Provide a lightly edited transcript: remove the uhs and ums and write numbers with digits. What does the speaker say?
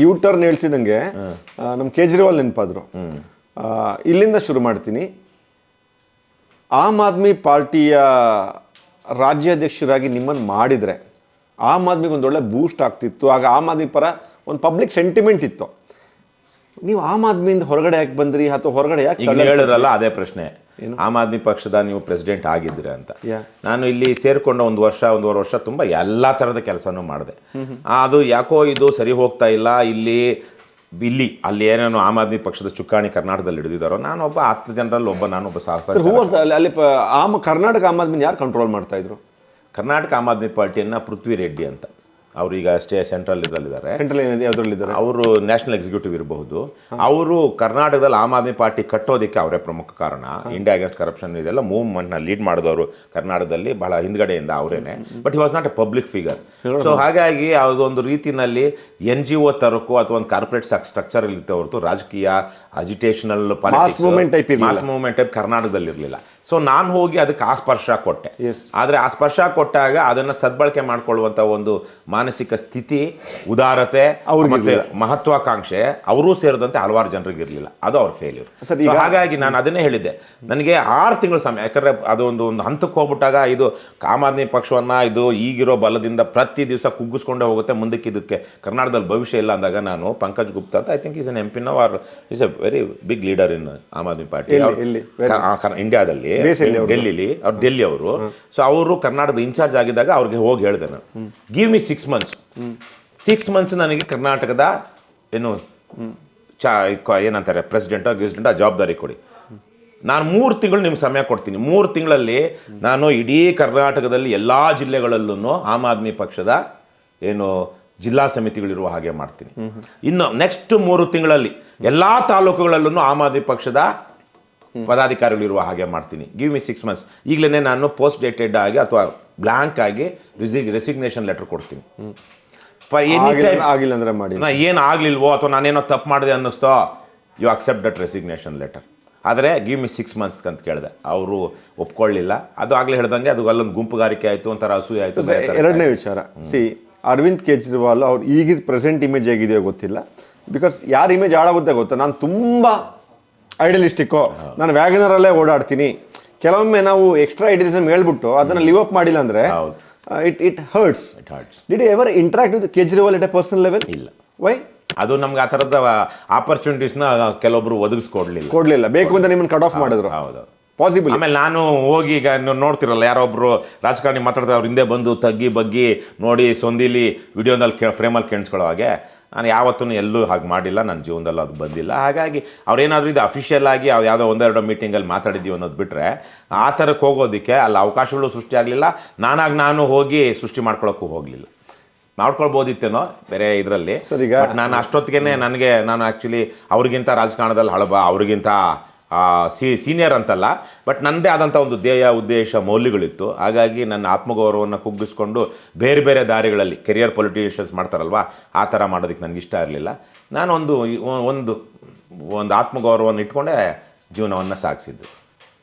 U turn ಹೇಳ್ತಿದ್ದಂಗೆ ನಮ್ಮ ಕೇಜ್ರಿವಾಲ್ ನೆನಪಾದ್ರು. ಇಲ್ಲಿಂದ ಶುರು ಮಾಡ್ತೀನಿ. ಆಮ್ ಆದ್ಮಿ ಪಾರ್ಟಿಯ ರಾಜ್ಯಾಧ್ಯಕ್ಷರಾಗಿ ನಿಮ್ಮನ್ನು ಮಾಡಿದರೆ ಆಮ್ ಆದ್ಮಿಗೆ ಒಂದೊಳ್ಳೆ ಬೂಸ್ಟ್ ಆಗ್ತಿತ್ತು. ಆಗ ಆಮ್ ಆದ್ಮಿ ಪರ ಒಂದು ಪಬ್ಲಿಕ್ ಸೆಂಟಿಮೆಂಟ್ ಇತ್ತು. ನೀವು ಆಮ್ ಆದ್ಮಿಯಿಂದ ಹೊರಗಡೆ ಯಾಕೆ ಬಂದ್ರಿ ಅಥವಾ ಹೊರಗಡೆ ಯಾಕೆ ಹೇಳಿದ್ರಲ್ಲ ಅದೇ ಪ್ರಶ್ನೆ. ಆಮ್ ಆದ್ಮಿ ಪಕ್ಷದ ನೀವು ಪ್ರೆಸಿಡೆಂಟ್ ಆಗಿದ್ದೀರಾ ಅಂತ. ನಾನು ಇಲ್ಲಿ ಸೇರಿಕೊಂಡ ಒಂದೂವರೆ ವರ್ಷ ತುಂಬ ಎಲ್ಲ ಥರದ ಕೆಲಸನೂ ಮಾಡಿದೆ. ಅದು ಯಾಕೋ ಇದು ಸರಿ ಹೋಗ್ತಾ ಇಲ್ಲ. ಅಲ್ಲಿ ಏನೇನು ಆಮ್ ಆದ್ಮಿ ಪಕ್ಷದ ಚುಕ್ಕಾಣಿ ಕರ್ನಾಟಕದಲ್ಲಿ ಹಿಡಿದಿದ್ದಾರೋ ನಾನೊಬ್ಬ 10 ಜನರಲ್ಲಿ ನಾನೊಬ್ಬ ಅಲ್ಲಿ ಕರ್ನಾಟಕ ಆಮ್ ಆದ್ಮಿ ಯಾರು ಕಂಟ್ರೋಲ್ ಮಾಡ್ತಾ ಇದ್ರು? ಕರ್ನಾಟಕ ಆಮ್ ಆದ್ಮಿ ಪಾರ್ಟಿಯನ್ನು ಪೃಥ್ವಿ ರೆಡ್ಡಿ ಅಂತ, ಅವರು ಈಗ ಅಷ್ಟೇ ಸೆಂಟ್ರಲ್ ಇದರಲ್ಲಿದ್ದಾರೆ. ಅವರು ನ್ಯಾಷನಲ್ ಎಕ್ಸಿಕ್ಯೂಟಿವ್ ಇರಬಹುದು. ಅವರು ಕರ್ನಾಟಕದಲ್ಲಿ ಆಮ್ ಆದ್ಮಿ ಪಾರ್ಟಿ ಕಟ್ಟೋದಕ್ಕೆ ಅವರೇ ಪ್ರಮುಖ ಕಾರಣ. ಇಂಡಿಯಾ ಅಗೇನ್ಸ್ಟ್ ಕರಪ್ಷನ್ ಇದೆಲ್ಲ ಮೂವ್ಮೆಂಟ್ನ ಲೀಡ್ ಮಾಡಿದವರು ಕರ್ನಾಟಕದಲ್ಲಿ ಬಹಳ ಹಿಂದ್ಗಡೆಯಿಂದ ಅವರೇನೆ. But he was not a public figure. So ಹಾಗಾಗಿ ಅದೊಂದು ರೀತಿಯಲ್ಲಿ NGO ತರಕ್ಕೂ ಅಥವಾ ಒಂದು ಕಾರ್ಪೊರೇಟ್ ಸ್ಟ್ರಕ್ಚರ್ ಇರುತ್ತೆ ಹೊರತು ರಾಜಕೀಯ ಅಜಿಟೇಷನಲ್ ಮಾಸ್ ಮೂವ್ಮೆಂಟ್ ಟೈಪ್ ಕರ್ನಾಟಕದಲ್ಲಿ ಇರಲಿಲ್ಲ. ಸೊ ನಾನು ಹೋಗಿ ಅದಕ್ಕೆ ಆ ಸ್ಪರ್ಶ ಕೊಟ್ಟೆ. ಆದರೆ ಆ ಸ್ಪರ್ಶ ಕೊಟ್ಟಾಗ ಅದನ್ನು ಸದ್ಬಳಕೆ ಮಾಡ್ಕೊಳ್ಳುವಂಥ ಒಂದು ಮಾನಸಿಕ ಸ್ಥಿತಿ, ಉದಾರತೆ, ಮತ್ತೆ ಮಹತ್ವಾಕಾಂಕ್ಷೆ ಅವರೂ ಸೇರಿದಂತೆ ಹಲವಾರು ಜನರಿಗೆ ಇರಲಿಲ್ಲ. ಅದು ಅವ್ರ ಫೇಲ್ಯೂರ್. ಹಾಗಾಗಿ ನಾನು ಅದನ್ನೇ ಹೇಳಿದ್ದೆ, ನನಗೆ 6 ತಿಂಗಳ ಸಮಯ. ಯಾಕಂದರೆ ಅದೊಂದು ಹಂತಕ್ಕೆ ಹೋಗ್ಬಿಟ್ಟಾಗ ಇದು ಆಮ್ ಆದ್ಮಿ ಪಕ್ಷವನ್ನು ಇದು ಈಗಿರೋ ಬಲದಿಂದ ಪ್ರತಿ ದಿವಸ ಕುಗ್ಗಿಸ್ಕೊಂಡೇ ಹೋಗುತ್ತೆ, ಮುಂದಕ್ಕೆ ಇದಕ್ಕೆ ಕರ್ನಾಟಕದಲ್ಲಿ ಭವಿಷ್ಯ ಇಲ್ಲ ಅಂದಾಗ ನಾನು ಪಂಕಜ್ ಗುಪ್ತಾ ಅಂತ, I think is an MP no or is a very big leader in Aam Aadmi Party ಇಂಡಿಯಾದಲ್ಲಿ, ಡೆಲ್ಲಿ ಅವರು. ಸೊ ಅವರು ಕರ್ನಾಟಕದ ಇನ್ಚಾರ್ಜ್ ಆಗಿದ್ದಾಗ ಅವ್ರಿಗೆ ಹೋಗಿ ಹೇಳಿದೆ ನಾನು, ಗಿವ್ ಮಿ 6 months. 6 months ನನಗೆ ಕರ್ನಾಟಕದ ಏನಂತಾರೆ ಪ್ರೆಸಿಡೆಂಟೋ ಗಿಸ್ಡೆಂಟೋ ಜವಾಬ್ದಾರಿ ಕೊಡಿ. ನಾನು 3 ತಿಂಗಳು ನಿಮ್ಗೆ ಸಮಯ ಕೊಡ್ತೀನಿ. 3 ತಿಂಗಳಲ್ಲಿ ನಾನು ಇಡೀ ಕರ್ನಾಟಕದಲ್ಲಿ ಎಲ್ಲ ಜಿಲ್ಲೆಗಳಲ್ಲೂ ಆಮ್ ಆದ್ಮಿ ಪಕ್ಷದ ಜಿಲ್ಲಾ ಸಮಿತಿಗಳಿರುವ ಹಾಗೆ ಮಾಡ್ತೀನಿ. ಇನ್ನು ನೆಕ್ಸ್ಟ್ 3 ತಿಂಗಳಲ್ಲಿ ಎಲ್ಲ ತಾಲೂಕುಗಳಲ್ಲೂ ಆಮ್ ಆದ್ಮಿ ಪಕ್ಷದ ಪದಾಧಿಕಾರಿಗಳಿರುವ ಹಾಗೆ ಮಾಡ್ತೀನಿ. Give me 6 months. ಈಗಲೇ ನಾನು ಪೋಸ್ಟ್ ಡೇಟೆಡ್ ಆಗಿ ಅಥವಾ ಬ್ಲ್ಯಾಂಕ್ ಆಗಿ ರೆಸಿಗ್ನೇಷನ್ ಲೆಟರ್ ಕೊಡ್ತೀನಿ. ಏನು ಆಗ್ಲಿಲ್ವೋ ಅಥವಾ ನಾನೇನೋ ತಪ್ಪು ಮಾಡಿದೆ ಅನ್ನಿಸ್ತೋ, you accept that resignation letter. ಆದರೆ ಗಿವ್ ಮಿ 6 months ಅಂತ ಕೇಳಿದೆ. ಅವರು ಒಪ್ಕೊಳ್ಳಿಲ್ಲ. ಅದು ಆಗಲೇ ಹೇಳ್ದಂಗೆ ಅದು ಅಲ್ಲೊಂದು ಗುಂಪುಗಾರಿಕೆ ಆಯಿತು, ಒಂಥರ ಅಸೂಯೆ ಆಯಿತು. ಎರಡನೇ ವಿಚಾರ, ಅರವಿಂದ್ ಕೇಜ್ರಿವಾಲ್ ಅವ್ರು ಈಗಿದ ಪ್ರೆಸೆಂಟ್ ಇಮೇಜ್ ಹೇಗಿದೆಯೋ ಗೊತ್ತಿಲ್ಲ. ಬಿಕಾಸ್ ಯಾರ ಇಮೇಜ್ ಹಾಳಾಗುತ್ತೆ ಗೊತ್ತಾ? ನಾನು ತುಂಬ ಐಡಿಯಲಿಸ್ಟಿಕ್ಕು, ನಾನು ವ್ಯಾಗನರಲ್ಲೇ ಓಡಾಡ್ತೀನಿ. ಕೆಲವೊಮ್ಮೆ ನಾವು ಎಕ್ಸ್ಟ್ರಾ ಐಡಿಯಲಿಸಮ್ ಹೇಳ್ಬಿಟ್ಟು ಅದನ್ನು ಲಿವ್ ಅಪ್ ಮಾಡಿಲ್ಲ ಅಂದರೆ it hurts. Did you ever interact with Kejriwal at a personal level? ಇಲ್ಲ. ವೈ? ಅದು ನಮ್ಗೆ ಆ ಥರದ ಆಪರ್ಚುನಿಟೀಸ್ನ ಕೆಲವೊಬ್ರು ಕೊಡಲಿಲ್ಲ. ಬೇಕು ಅಂತ ನಿಮ್ಮನ್ನು ಕಟ್ ಆಫ್ ಮಾಡಿದ್ರು. ಹೌದು, ಪಾಸಿಬಲ್. ಆಮೇಲೆ ನಾನು ಹೋಗಿ ಈಗ ನೋಡ್ತಿರಲ್ಲ, ಯಾರೊಬ್ರು ರಾಜಕಾರಣಿ ಮಾತಾಡ್ತಾರೆ, ಅವ್ರ ಹಿಂದೆ ಬಂದು ತಗ್ಗಿ ಬಗ್ಗಿ ನೋಡಿ ಸೊಂದಿಲಿ ವಿಡಿಯೋದಲ್ಲಿ ಫ್ರೇಮಲ್ಲಿ ಕೇಳಿಸ್ಕೊಳ್ಳೋ ಹಾಗೆ ನಾನು ಯಾವತ್ತೂ ಎಲ್ಲೂ ಹಾಗೆ ಮಾಡಿಲ್ಲ. ನನ್ನ ಜೀವನದಲ್ಲಿ ಅದು ಬಂದಿಲ್ಲ. ಹಾಗಾಗಿ ಅವ್ರೇನಾದರೂ ಇದು ಅಫಿಷಿಯಲ್ ಆಗಿ ಯಾವುದೋ 1-2 ಮೀಟಿಂಗಲ್ಲಿ ಮಾತಾಡಿದ್ದೀವಿ ಅನ್ನೋದು ಬಿಟ್ಟರೆ ಆ ಥರಕ್ಕೆ ಹೋಗೋದಕ್ಕೆ ಅಲ್ಲಿ ಅವಕಾಶಗಳು ಸೃಷ್ಟಿ ಆಗಲಿಲ್ಲ. ನಾನು ಹೋಗಿ ಸೃಷ್ಟಿ ಮಾಡ್ಕೊಳ್ಳೋಕ್ಕೂ ಹೋಗಲಿಲ್ಲ. ಮಾಡ್ಕೊಳ್ಬೋದಿತ್ತೇನೋ ಬೇರೆ ಇದರಲ್ಲಿ. ನಾನು ಅಷ್ಟೊತ್ತಿಗೆ ನಾನು ಆ್ಯಕ್ಚುಲಿ ಅವ್ರಿಗಿಂತ ರಾಜಕಾರಣದಲ್ಲಿ ಹಳಬ, ಅವ್ರಿಗಿಂತ ಸೀನಿಯರ್ ಅಂತಲ್ಲ, ಬಟ್ ನನ್ನದೇ ಆದಂಥ ಒಂದು ಧ್ಯೇಯ, ಉದ್ದೇಶ, ಮೌಲ್ಯಗಳಿತ್ತು. ಹಾಗಾಗಿ ನನ್ನ ಆತ್ಮಗೌರವವನ್ನು ಕುಗ್ಗಿಸ್ಕೊಂಡು ಬೇರೆ ಬೇರೆ ದಾರಿಗಳಲ್ಲಿ ಕೆರಿಯರ್ ಪೊಲಿಟಿಷಿಯನ್ಸ್ ಮಾಡ್ತಾರಲ್ವ, ಆ ಥರ ಮಾಡೋದಕ್ಕೆ ನನಗೆ ಇಷ್ಟ ಇರಲಿಲ್ಲ. ನಾನು ಒಂದು ಆತ್ಮಗೌರವವನ್ನು ಇಟ್ಕೊಂಡೇ ಜೀವನವನ್ನು ಸಾಗಿಸಿದ್ದು.